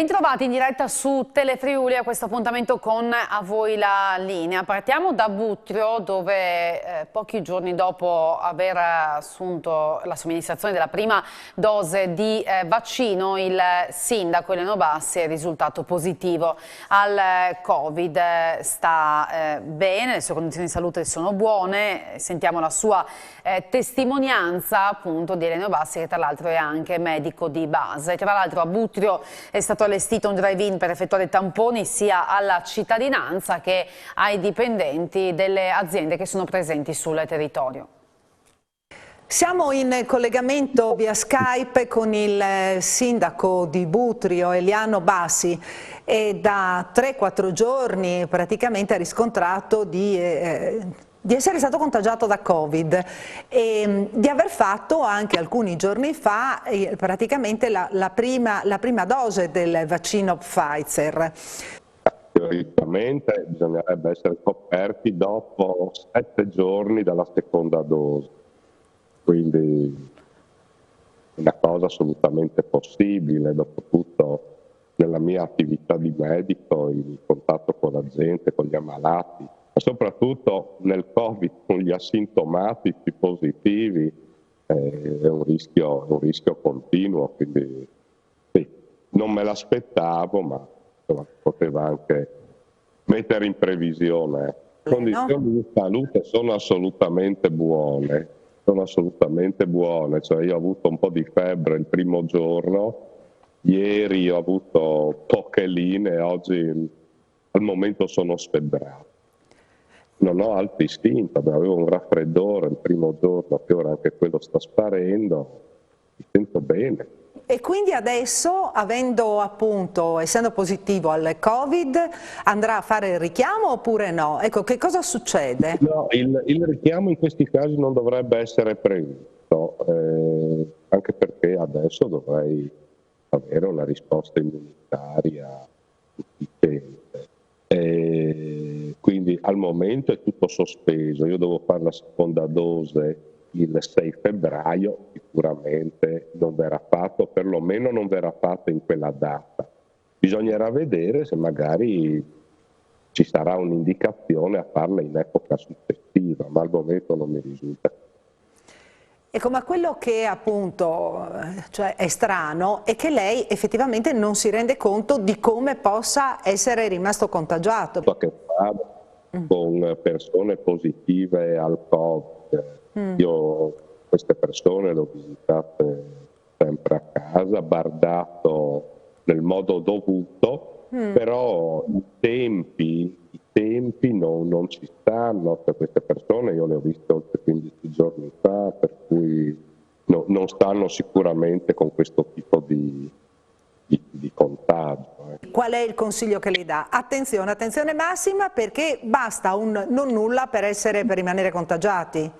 Bentrovati in diretta su Telefriuli a questo appuntamento con A Voi la Linea. Partiamo da Butrio, dove pochi giorni dopo aver assunto la somministrazione della prima dose di vaccino, il sindaco Eleno Bassi è risultato positivo al Covid. Sta bene, le sue condizioni di salute sono buone. Sentiamo la sua testimonianza appunto di Eleno Bassi, che tra l'altro è anche medico di base. Tra l'altro a Butrio è stato allestito un drive-in per effettuare tamponi sia alla cittadinanza che ai dipendenti delle aziende che sono presenti sul territorio. Siamo in collegamento via Skype con il sindaco di Butrio, Eliano Bassi, e da 3-4 giorni praticamente ha riscontrato di essere stato contagiato da Covid e di aver fatto anche alcuni giorni fa praticamente la prima dose del vaccino Pfizer. Teoricamente bisognerebbe essere coperti dopo 7 giorni dalla seconda dose, quindi una cosa assolutamente possibile. Dopotutto nella mia attività di medico, il contatto con la gente, con gli ammalati, ma soprattutto nel Covid con gli asintomatici positivi è un rischio continuo, quindi sì, non me l'aspettavo, ma insomma, poteva anche mettere in previsione. Le condizioni di salute sono assolutamente buone, cioè io ho avuto un po' di febbre il primo giorno, ieri ho avuto poche linee, oggi al momento sono sfebbrato. Non ho altri sintomi, avevo un raffreddore il primo giorno, che ora anche quello sta sparendo, mi sento bene. E quindi adesso, essendo positivo al Covid, andrà a fare il richiamo oppure no? Ecco, che cosa succede? No, il richiamo in questi casi non dovrebbe essere previsto, anche perché adesso dovrei avere una risposta immunitaria sufficiente. Quindi al momento è tutto sospeso, io devo fare la seconda dose il 6 febbraio, sicuramente non verrà fatto, perlomeno non verrà fatto in quella data. Bisognerà vedere se magari ci sarà un'indicazione a farla in epoca successiva, ma al momento non mi risulta. Ecco, ma quello che appunto è strano è che lei effettivamente non si rende conto di come possa essere rimasto contagiato. A che fare con persone positive al Covid. Io queste persone le ho visitate sempre a casa, bardato nel modo dovuto, però i tempi non ci stanno per queste persone. Io le ho viste oltre 15 giorni fa, per cui non stanno sicuramente con questo tipo di contagio. Qual è il consiglio che lei dà? Attenzione, attenzione massima, perché basta un non nulla per rimanere contagiati.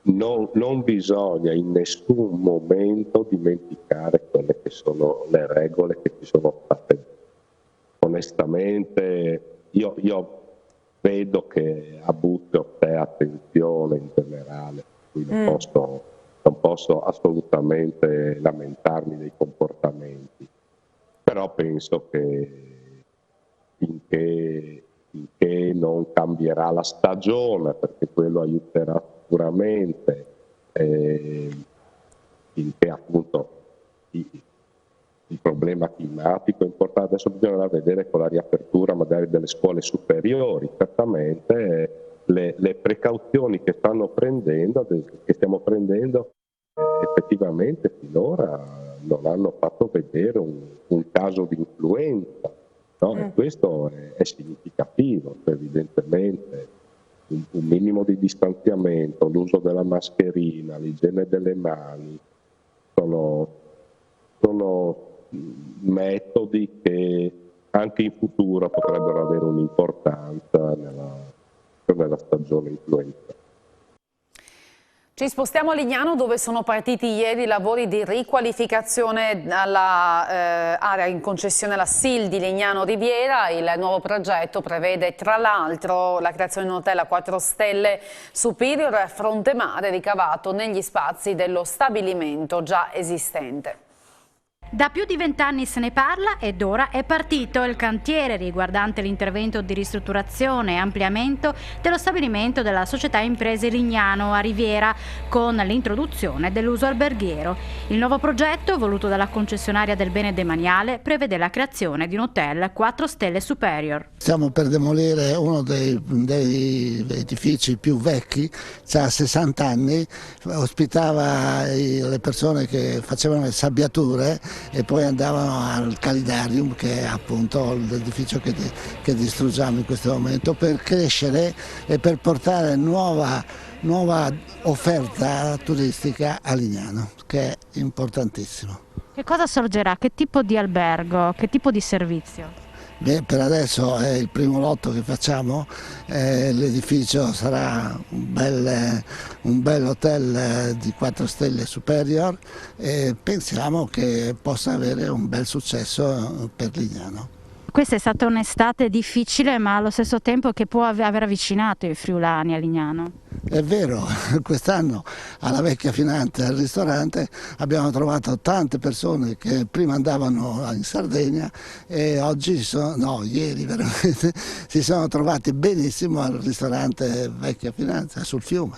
Non bisogna in nessun momento dimenticare quelle che sono le regole che ci sono state. Onestamente io vedo che a Butrio c'è attenzione in generale, quindi non posso assolutamente lamentarmi dei comportamenti, però penso che finché non cambierà la stagione, perché quello aiuterà sicuramente, finché appunto il problema climatico è importante. Adesso bisogna vedere con la riapertura magari delle scuole superiori, certamente le precauzioni che stiamo prendendo effettivamente finora non hanno fatto vedere un caso di influenza. No? E questo è significativo, cioè evidentemente un minimo di distanziamento, l'uso della mascherina, l'igiene delle mani sono metodi che anche in futuro potrebbero avere un'importanza nella stagione influenza. Ci spostiamo a Lignano, dove sono partiti ieri i lavori di riqualificazione all'area in concessione alla SIL di Lignano Riviera. Il nuovo progetto prevede tra l'altro la creazione di un hotel a 4 stelle superior a fronte mare ricavato negli spazi dello stabilimento già esistente. Da più di 20 anni se ne parla ed ora è partito il cantiere riguardante l'intervento di ristrutturazione e ampliamento dello stabilimento della società Imprese Lignano a Riviera con l'introduzione dell'uso alberghiero. Il nuovo progetto, voluto dalla concessionaria del bene demaniale, prevede la creazione di un hotel 4 stelle superior. Stiamo per demolire uno dei edifici più vecchi, ha 60 anni, ospitava le persone che facevano le sabbiature e poi andavano al Calidarium, che è appunto l'edificio che distruggiamo in questo momento, per crescere e per portare nuova offerta turistica a Lignano, che è importantissimo. Che cosa sorgerà? Che tipo di albergo? Che tipo di servizio? Beh, per adesso è il primo lotto che facciamo, l'edificio sarà un bel hotel di 4 stelle superior e pensiamo che possa avere un bel successo per Lignano. Questa è stata un'estate difficile, ma allo stesso tempo che può aver avvicinato i friulani a Lignano. È vero, quest'anno alla Vecchia Finanza, al ristorante, abbiamo trovato tante persone che prima andavano in Sardegna e ieri veramente, si sono trovati benissimo al ristorante Vecchia Finanza sul fiume.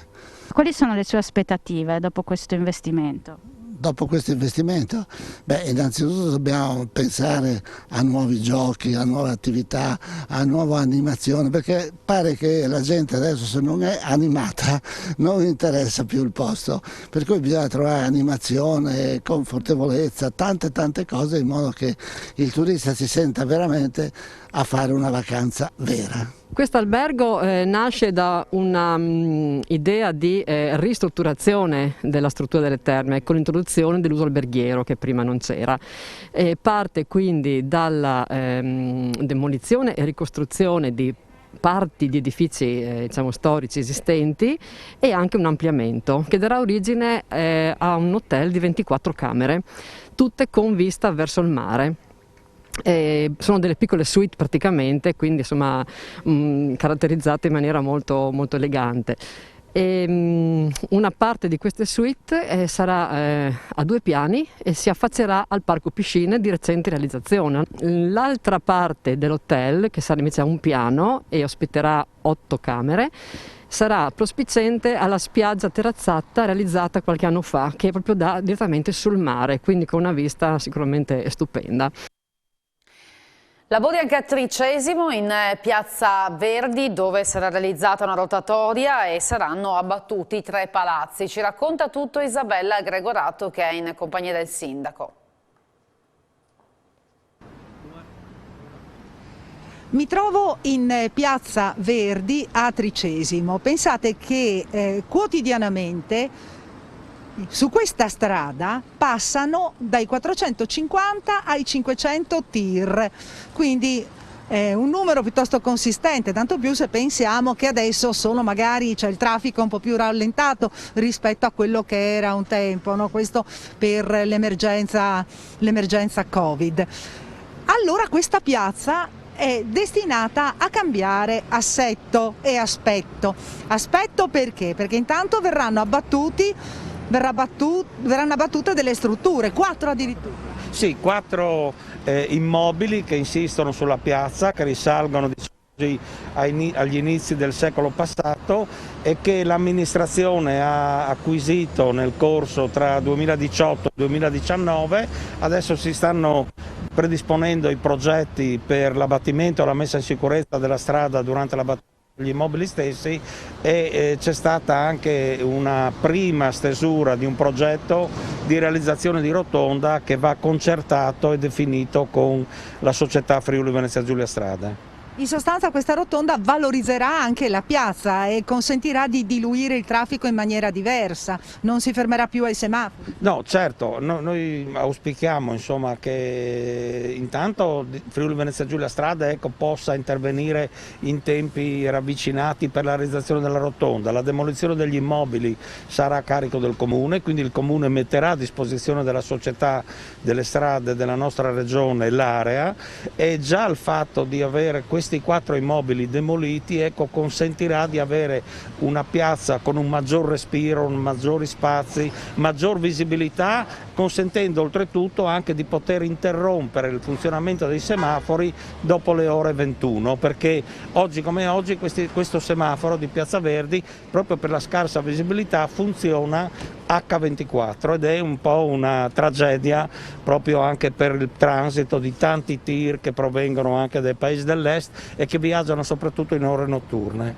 Quali sono le sue aspettative dopo questo investimento? Dopo questo investimento? Beh, innanzitutto dobbiamo pensare a nuovi giochi, a nuove attività, a nuova animazione, perché pare che la gente adesso, se non è animata, non interessa più il posto, per cui bisogna trovare animazione, confortevolezza, tante cose in modo che il turista si senta veramente a fare una vacanza vera. Questo albergo nasce da un'idea di ristrutturazione della struttura delle terme con l'introduzione dell'uso alberghiero che prima non c'era. Parte quindi dalla demolizione e ricostruzione di parti di edifici storici esistenti e anche un ampliamento che darà origine a un hotel di 24 camere, tutte con vista verso il mare. Sono delle piccole suite praticamente, quindi insomma caratterizzate in maniera molto elegante. Una parte di queste suite sarà a 2 piani e si affaccerà al parco piscine di recente realizzazione. L'altra parte dell'hotel, che sarà invece a 1 piano e ospiterà 8 camere, sarà prospiciente alla spiaggia terrazzata realizzata qualche anno fa, che proprio dà direttamente sul mare, quindi con una vista sicuramente stupenda. Lavori anche a Tricesimo, in piazza Verdi, dove sarà realizzata una rotatoria e saranno abbattuti 3 palazzi. Ci racconta tutto Isabella Gregorato, che è in compagnia del sindaco. Mi trovo in piazza Verdi a Tricesimo. Pensate che quotidianamente su questa strada passano dai 450 ai 500 tir, quindi un numero piuttosto consistente, tanto più se pensiamo che adesso magari c'è il traffico un po' più rallentato rispetto a quello che era un tempo, no? Questo per l'emergenza Covid. Allora questa piazza è destinata a cambiare assetto e aspetto. Aspetto perché? Perché intanto verranno abbattute delle strutture, 4 addirittura. Sì, 4 immobili che insistono sulla piazza, che risalgono agli inizi del secolo passato e che l'amministrazione ha acquisito nel corso tra 2018 e 2019. Adesso si stanno predisponendo i progetti per l'abbattimento e la messa in sicurezza della strada durante l'abbattimento gli immobili stessi e c'è stata anche una prima stesura di un progetto di realizzazione di rotonda che va concertato e definito con la società Friuli Venezia Giulia Strade. In sostanza questa rotonda valorizzerà anche la piazza e consentirà di diluire il traffico in maniera diversa, non si fermerà più ai semafori. No, certo, noi auspichiamo insomma, che intanto Friuli Venezia Giulia Strade possa intervenire in tempi ravvicinati per la realizzazione della rotonda. La demolizione degli immobili sarà a carico del Comune, quindi il Comune metterà a disposizione della società delle strade della nostra regione l'area, e già il fatto di avere questi 4 immobili demoliti consentirà di avere una piazza con un maggior respiro, maggiori spazi, maggior visibilità, consentendo oltretutto anche di poter interrompere il funzionamento dei semafori dopo le ore 21, perché oggi come oggi questo semaforo di Piazza Verdi, proprio per la scarsa visibilità, funziona H24 ed è un po' una tragedia proprio anche per il transito di tanti tir che provengono anche dai paesi dell'est e che viaggiano soprattutto in ore notturne.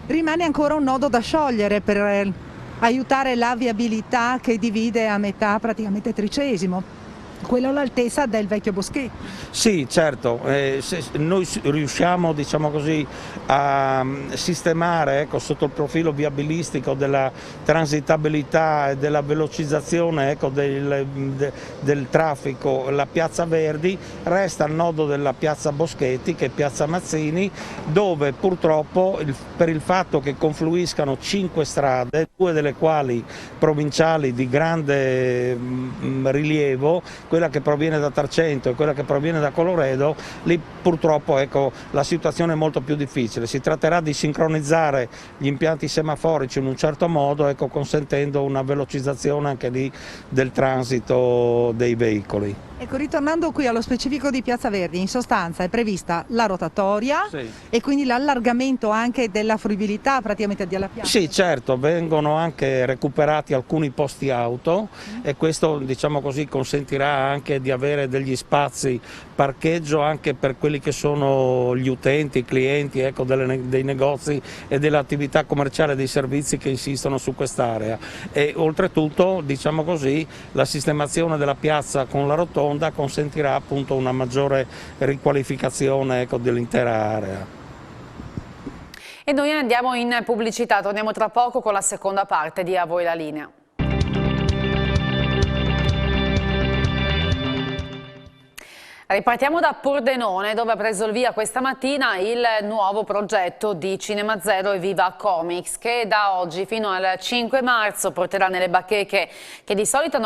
Rimane ancora un nodo da sciogliere per aiutare la viabilità che divide a metà praticamente Tricesimo, quello all'altezza del vecchio boschetto. Sì, certo, se noi riusciamo, diciamo così, a sistemare sotto il profilo viabilistico della transitabilità e della velocizzazione del traffico la Piazza Verdi, resta il nodo della Piazza Boschetti, che è Piazza Mazzini, dove purtroppo per il fatto che confluiscano 5 strade, 2 delle quali provinciali di grande rilievo, quella che proviene da Tarcento e quella che proviene da Colloredo, lì purtroppo la situazione è molto più difficile. Si tratterà di sincronizzare gli impianti semaforici in un certo modo, consentendo una velocizzazione anche lì del transito dei veicoli. Ecco, ritornando qui allo specifico di Piazza Verdi, in sostanza è prevista la rotatoria, sì, e quindi l'allargamento anche della fruibilità praticamente della piazza. Sì, certo, vengono anche recuperati alcuni posti auto e questo, diciamo così, consentirà anche di avere degli spazi parcheggio anche per quelli che sono gli utenti, i clienti dei negozi e dell'attività commerciale e dei servizi che insistono su quest'area. E oltretutto, diciamo così, la sistemazione della piazza con la rotonda consentirà appunto una maggiore riqualificazione dell'intera area. E noi andiamo in pubblicità, torniamo tra poco con la seconda parte di A voi la linea. Ripartiamo da Pordenone, dove ha preso il via questa mattina il nuovo progetto di Cinema Zero e Viva Comics, che da oggi fino al 5 marzo porterà nelle bacheche che di solito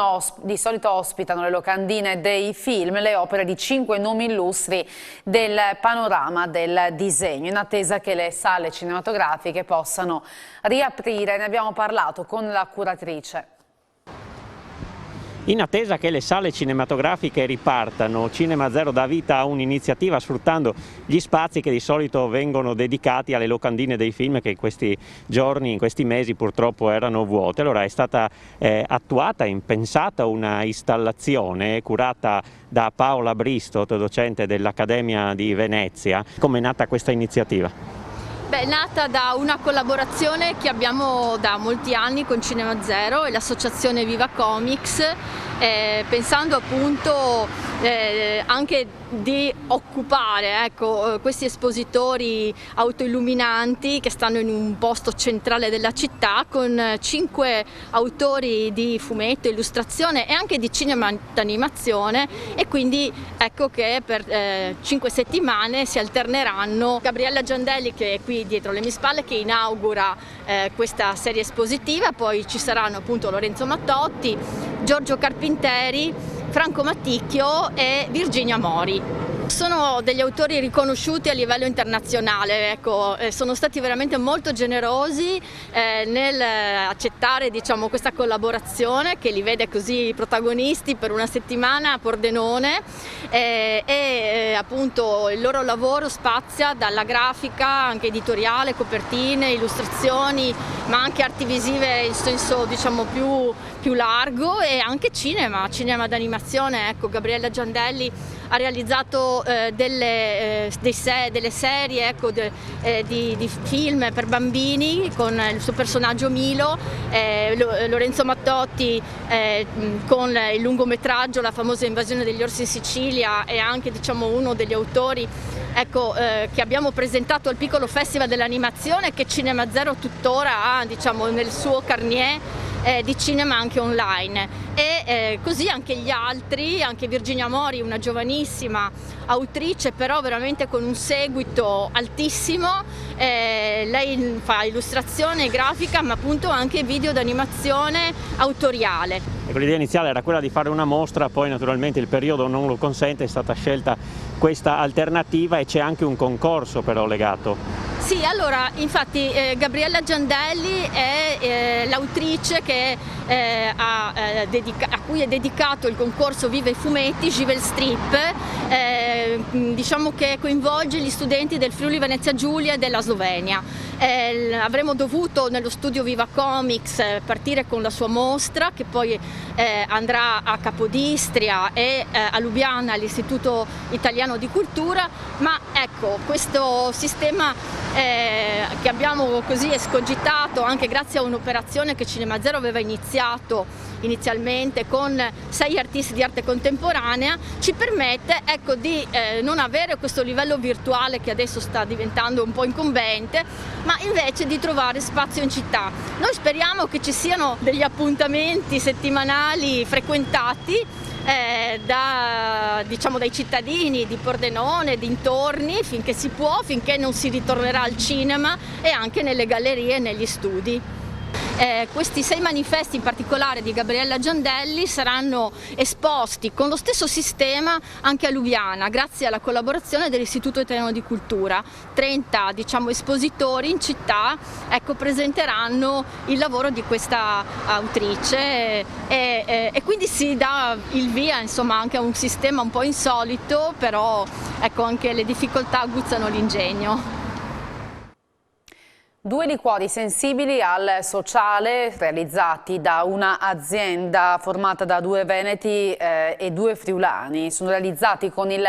ospitano le locandine dei film le opere di 5 nomi illustri del panorama del disegno, in attesa che le sale cinematografiche possano riaprire. Ne abbiamo parlato con la curatrice. In attesa che le sale cinematografiche ripartano, Cinema Zero dà vita a un'iniziativa sfruttando gli spazi che di solito vengono dedicati alle locandine dei film che in questi giorni, in questi mesi purtroppo erano vuote. Allora è stata attuata, impensata una installazione curata da Paola Bristot, docente dell'Accademia di Venezia. Come è nata questa iniziativa? Beh, è nata da una collaborazione che abbiamo da molti anni con Cinema Zero e l'associazione Viva Comics, pensando appunto anche di occupare questi espositori autoilluminanti che stanno in un posto centrale della città, con 5 autori di fumetto, illustrazione e anche di cinema d'animazione, e quindi ecco che per 5 settimane si alterneranno. Gabriella Giandelli, che è qui dietro le mie spalle, che inaugura questa serie espositiva, poi ci saranno appunto Lorenzo Mattotti, Giorgio Carpinteri, Franco Matticchio e Virginia Mori. Sono degli autori riconosciuti a livello internazionale, sono stati veramente molto generosi nel accettare, diciamo, questa collaborazione che li vede così protagonisti per una settimana a Pordenone, e appunto il loro lavoro spazia dalla grafica, anche editoriale, copertine, illustrazioni, ma anche arti visive in senso, diciamo, più largo, e anche cinema d'animazione. Gabriella Giandelli ha realizzato delle serie di film per bambini con il suo personaggio Milo, Lorenzo Mattotti con il lungometraggio La famosa invasione degli orsi in Sicilia, è anche, diciamo, uno degli autori ecco, che abbiamo presentato al Piccolo Festival dell'Animazione, che Cinema Zero tuttora ha, diciamo, nel suo carnier di cinema anche online, e così anche gli altri, anche Virginia Mori, una giovanissima autrice però veramente con un seguito altissimo, lei fa illustrazione grafica ma appunto anche video d'animazione autoriale. L'idea iniziale era quella di fare una mostra, poi naturalmente il periodo non lo consente, è stata scelta questa alternativa e c'è anche un concorso però legato. Sì, allora infatti Gabriella Giandelli è l'autrice che, a cui è dedicato il concorso Viva i fumetti, Givel Strip, diciamo che coinvolge gli studenti del Friuli Venezia Giulia e della Slovenia. Avremmo dovuto nello studio Viva Comics partire con la sua mostra, che poi andrà a Capodistria e a Lubiana all'Istituto Italiano di Cultura, ma ecco, questo sistema che abbiamo così escogitato anche grazie a un'operazione che Cinema Zero aveva iniziato inizialmente con 6 artisti di arte contemporanea, ci permette, ecco, di non avere questo livello virtuale che adesso sta diventando un po' incombente, ma invece di trovare spazio in città. Noi speriamo che ci siano degli appuntamenti settimanali frequentati diciamo dai cittadini di Pordenone, dintorni, finché si può, finché non si ritornerà al cinema, e anche nelle gallerie e negli studi. Questi 6 manifesti in particolare di Gabriella Giandelli saranno esposti con lo stesso sistema anche a Lubiana, grazie alla collaborazione dell'Istituto Italiano di Cultura. 30, diciamo, espositori in città, ecco, presenteranno il lavoro di questa autrice e quindi si dà il via, insomma, anche a un sistema un po' insolito, però ecco, anche le difficoltà aguzzano l'ingegno. 2 liquori sensibili al sociale realizzati da un'azienda formata da 2 veneti e 2 friulani. Sono realizzati con il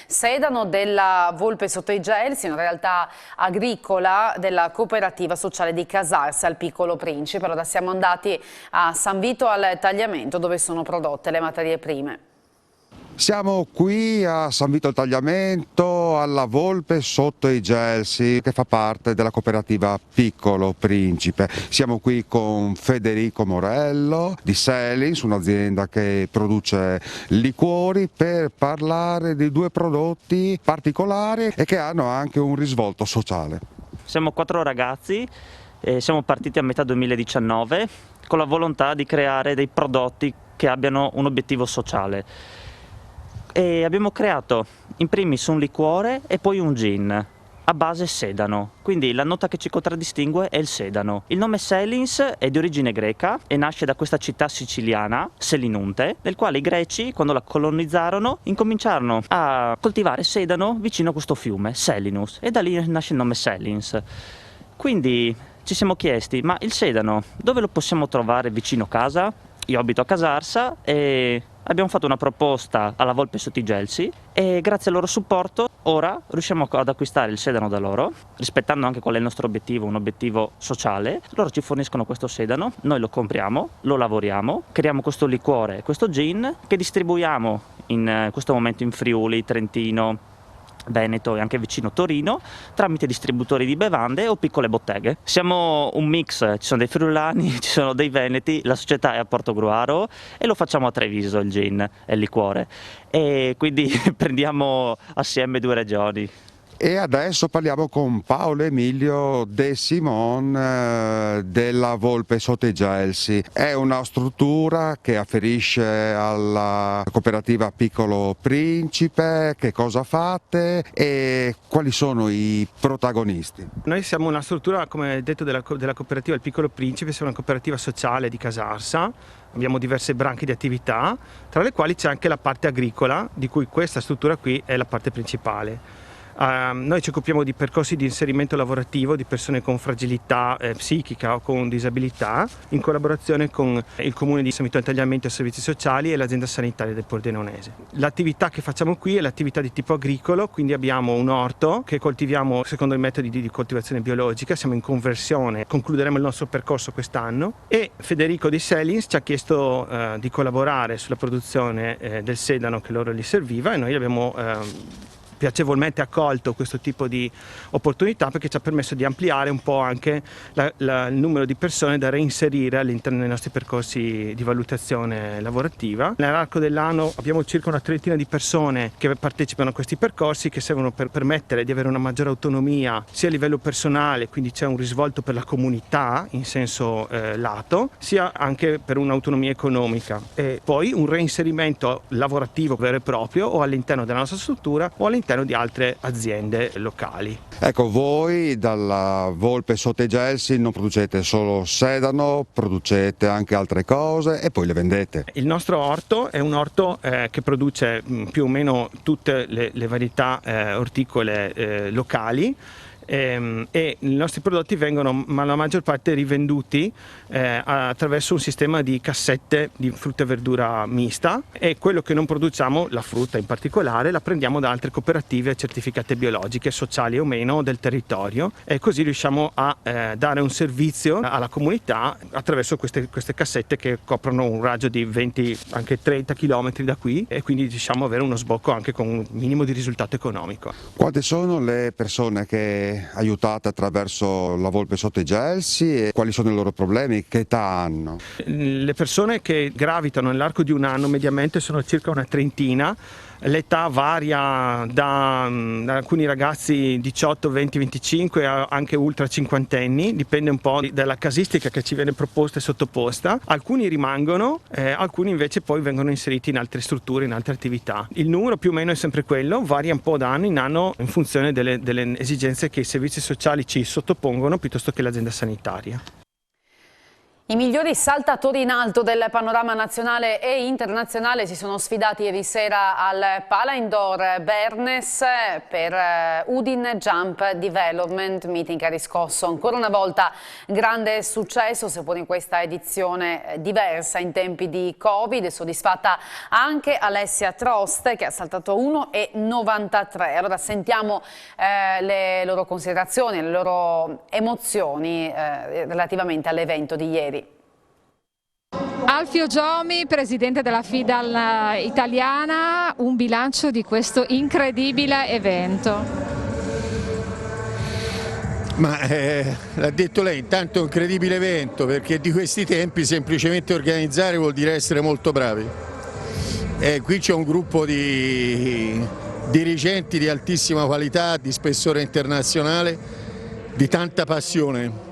sedano della Volpe sotto i Gelsi, una realtà agricola della cooperativa sociale di Casarsa al Piccolo Principe. Allora siamo andati a San Vito al Tagliamento, dove sono prodotte le materie prime. Siamo qui a San Vito al Tagliamento, alla Volpe sotto i Gelsi, che fa parte della cooperativa Piccolo Principe. Siamo qui con Federico Morello di Selins, un'azienda che produce liquori, per parlare di 2 prodotti particolari e che hanno anche un risvolto sociale. Siamo 4 ragazzi, siamo partiti a metà 2019 con la volontà di creare dei prodotti che abbiano un obiettivo sociale. E abbiamo creato in primis un liquore e poi un gin a base sedano, quindi la nota che ci contraddistingue è il sedano. Il nome Selins è di origine greca e nasce da questa città siciliana, Selinunte, nel quale i greci, quando la colonizzarono, incominciarono a coltivare sedano vicino a questo fiume, Selinus, e da lì nasce il nome Selins. Quindi ci siamo chiesti, ma il sedano dove lo possiamo trovare vicino casa? Io abito a Casarsa e abbiamo fatto una proposta alla Volpe sotto i Gelsi e grazie al loro supporto ora riusciamo ad acquistare il sedano da loro, rispettando anche qual è il nostro obiettivo, un obiettivo sociale. Loro ci forniscono questo sedano, noi lo compriamo, lo lavoriamo, creiamo questo liquore, questo gin che distribuiamo in questo momento in Friuli, Trentino, Veneto e anche vicino Torino, tramite distributori di bevande o piccole botteghe. Siamo un mix, ci sono dei friulani, ci sono dei veneti, la società è a Portogruaro e lo facciamo a Treviso il gin e il liquore, e quindi prendiamo assieme 2 regioni. E adesso parliamo con Paolo Emilio De Simon della Volpe sotto i Gelsi. È una struttura che afferisce alla cooperativa Piccolo Principe. Che cosa fate e quali sono i protagonisti? Noi siamo una struttura, come detto, della cooperativa Il Piccolo Principe. Siamo una cooperativa sociale di Casarsa. Abbiamo diverse branche di attività, tra le quali c'è anche la parte agricola, di cui questa struttura qui è la parte principale. Noi ci occupiamo di percorsi di inserimento lavorativo di persone con fragilità psichica o con disabilità, in collaborazione con il comune di San Vito al Tagliamento e Servizi Sociali e l'azienda sanitaria del Pordenonese. L'attività che facciamo qui è l'attività di tipo agricolo, quindi abbiamo un orto che coltiviamo secondo i metodi di coltivazione biologica, siamo in conversione, concluderemo il nostro percorso quest'anno, e Federico di Selins ci ha chiesto di collaborare sulla produzione del sedano che loro gli serviva, e noi abbiamo piacevolmente accolto questo tipo di opportunità, perché ci ha permesso di ampliare un po' anche il numero di persone da reinserire all'interno dei nostri percorsi di valutazione lavorativa. Nell'arco dell'anno abbiamo circa una trentina di persone che partecipano a questi percorsi, che servono per permettere di avere una maggiore autonomia sia a livello personale, quindi c'è un risvolto per la comunità in senso lato, sia anche per un'autonomia economica, e poi un reinserimento lavorativo vero e proprio o all'interno della nostra struttura o all'interno di altre aziende locali. Ecco, voi dalla Volpe sotto i Gelsi non producete solo sedano, producete anche altre cose e poi le vendete. Il nostro orto è un orto che produce più o meno tutte le varietà orticole locali, e i nostri prodotti vengono la maggior parte rivenduti attraverso un sistema di cassette di frutta e verdura mista, e quello che non produciamo, la frutta in particolare, la prendiamo da altre cooperative certificate biologiche, sociali o meno, del territorio, e così riusciamo a dare un servizio alla comunità attraverso queste cassette che coprono un raggio di 20 anche 30 km da qui, e quindi riusciamo ad avere uno sbocco anche con un minimo di risultato economico. Quante sono le persone che aiutate attraverso la Volpe sotto i Gelsi e quali sono i loro problemi, che età hanno? Le persone che gravitano nell'arco di un anno mediamente sono circa una trentina. L'età varia da alcuni ragazzi 18, 20, 25 a anche ultra cinquantenni, dipende un po' dalla casistica che ci viene proposta e sottoposta. Alcuni rimangono, alcuni invece poi vengono inseriti in altre strutture, in altre attività. Il numero più o meno è sempre quello, varia un po' da anno in anno in funzione delle esigenze che i servizi sociali ci sottopongono piuttosto che l'azienda sanitaria. I migliori saltatori in alto del panorama nazionale e internazionale si sono sfidati ieri sera al Pala Indoor Bernes per Udine Jump Development Meeting che ha riscosso ancora una volta grande successo, seppur in questa edizione diversa in tempi di Covid. È soddisfatta anche Alessia Trost, che ha saltato 1,93. Allora sentiamo le loro considerazioni, le loro emozioni relativamente all'evento di ieri. Alfio Giomi, presidente della FIDAL italiana, un bilancio di questo incredibile evento. Ma l'ha detto lei, intanto è un incredibile evento, perché di questi tempi semplicemente organizzare vuol dire essere molto bravi. Qui c'è un gruppo di dirigenti di altissima qualità, di spessore internazionale, di tanta passione.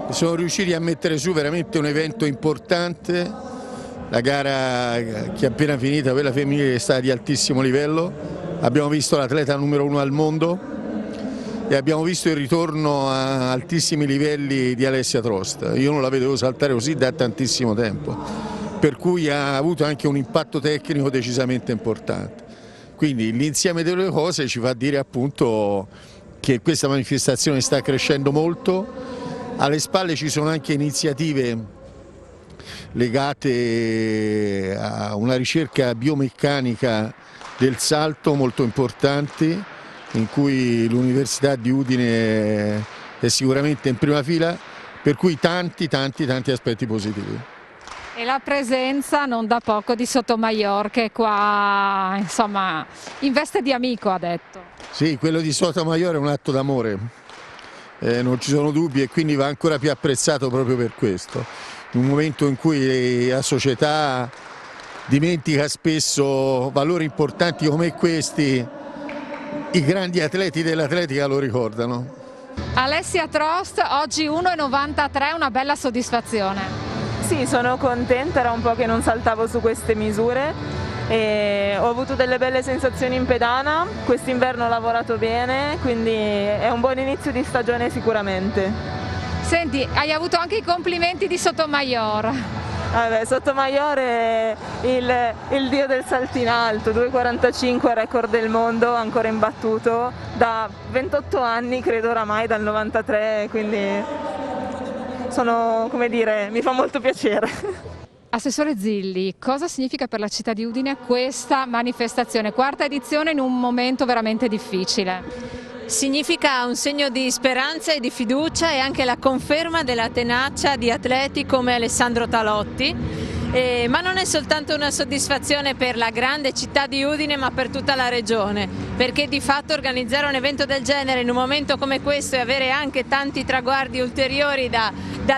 Sono riusciti a mettere su veramente un evento importante. La gara che è appena finita, quella femminile, è stata di altissimo livello. Abbiamo visto l'atleta numero 1 al mondo e abbiamo visto il ritorno a altissimi livelli di Alessia Trost. Io non la vedevo saltare così da tantissimo tempo, per cui ha avuto anche un impatto tecnico decisamente importante. Quindi l'insieme delle cose ci fa dire appunto che questa manifestazione sta crescendo molto. Alle spalle ci sono anche iniziative legate a una ricerca biomeccanica del salto molto importanti, in cui l'Università di Udine è sicuramente in prima fila, per cui tanti aspetti positivi. E la presenza non da poco di Sotomayor, che qua insomma in veste di amico ha detto. Sì, quello di Sotomayor è un atto d'amore. Non ci sono dubbi, e quindi va ancora più apprezzato proprio per questo. In un momento in cui la società dimentica spesso valori importanti come questi, i grandi atleti dell'atletica lo ricordano. Alessia Trost, oggi 1,93, una bella soddisfazione. Sì, sono contenta, era un po' che non saltavo su queste misure. E ho avuto delle belle sensazioni in pedana, quest'inverno ho lavorato bene, quindi è un buon inizio di stagione sicuramente. Senti, hai avuto anche i complimenti di Sotomayor. Vabbè, Sotomayor è il dio del salto in alto, 2,45 record del mondo, ancora imbattuto, da 28 anni credo oramai, dal 93, quindi sono, come dire, mi fa molto piacere. Assessore Zilli, cosa significa per la città di Udine questa manifestazione? Quarta edizione in un momento veramente difficile. Significa un segno di speranza e di fiducia e anche la conferma della tenacia di atleti come Alessandro Talotti, ma non è soltanto una soddisfazione per la grande città di Udine, ma per tutta la regione, perché di fatto organizzare un evento del genere in un momento come questo e avere anche tanti traguardi ulteriori da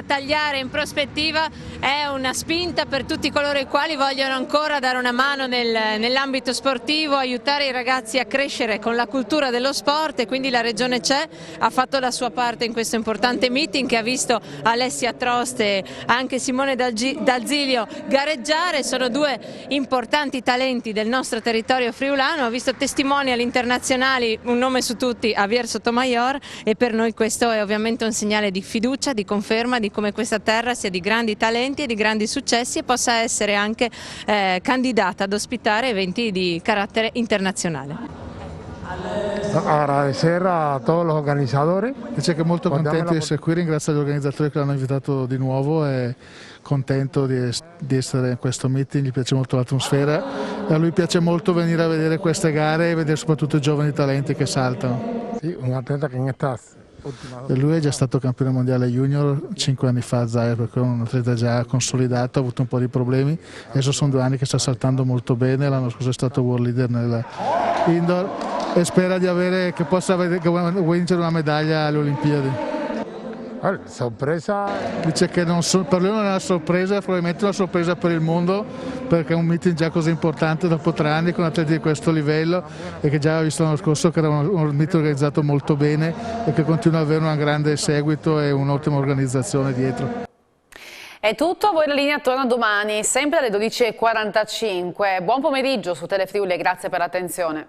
tagliare in prospettiva è una spinta per tutti coloro i quali vogliono ancora dare una mano nell'ambito sportivo, aiutare i ragazzi a crescere con la cultura dello sport, e quindi la Regione c'è, ha fatto la sua parte in questo importante meeting che ha visto Alessia Trost e anche Simone D'Alzilio gareggiare. Sono due importanti talenti del nostro territorio friulano, ho visto testimonial internazionali, un nome su tutti, Javier Sotomayor, e per noi questo è ovviamente un segnale di fiducia, di conferma di come questa terra sia di grandi talenti e di grandi successi e possa essere anche candidata ad ospitare eventi di carattere internazionale. Agradecer a todos los organizadores. Dice che è molto contento di essere qui, ringrazio gli organizzatori che l'hanno invitato di nuovo, è contento di essere in questo meeting, gli piace molto l'atmosfera e a lui piace molto venire a vedere queste gare e vedere soprattutto i giovani talenti che saltano. Sì, un atleta che in estas E lui è già stato campione mondiale junior 5 anni fa a Zaire, perché è un atleta già consolidato, ha avuto un po' di problemi, adesso sono 2 anni che sta saltando molto bene, l'anno scorso è stato world leader nell'indoor e spera che possa vincere una medaglia alle Olimpiadi. Sorpresa. Dice che per lui non è una sorpresa, probabilmente una sorpresa per il mondo, perché è un meeting già così importante dopo 3 anni con atleti di questo livello e che già aveva visto l'anno scorso che era un meeting organizzato molto bene e che continua ad avere un grande seguito e un'ottima organizzazione dietro. È tutto, a voi la linea torna domani, sempre alle 12:45. Buon pomeriggio su Telefriuli e grazie per l'attenzione.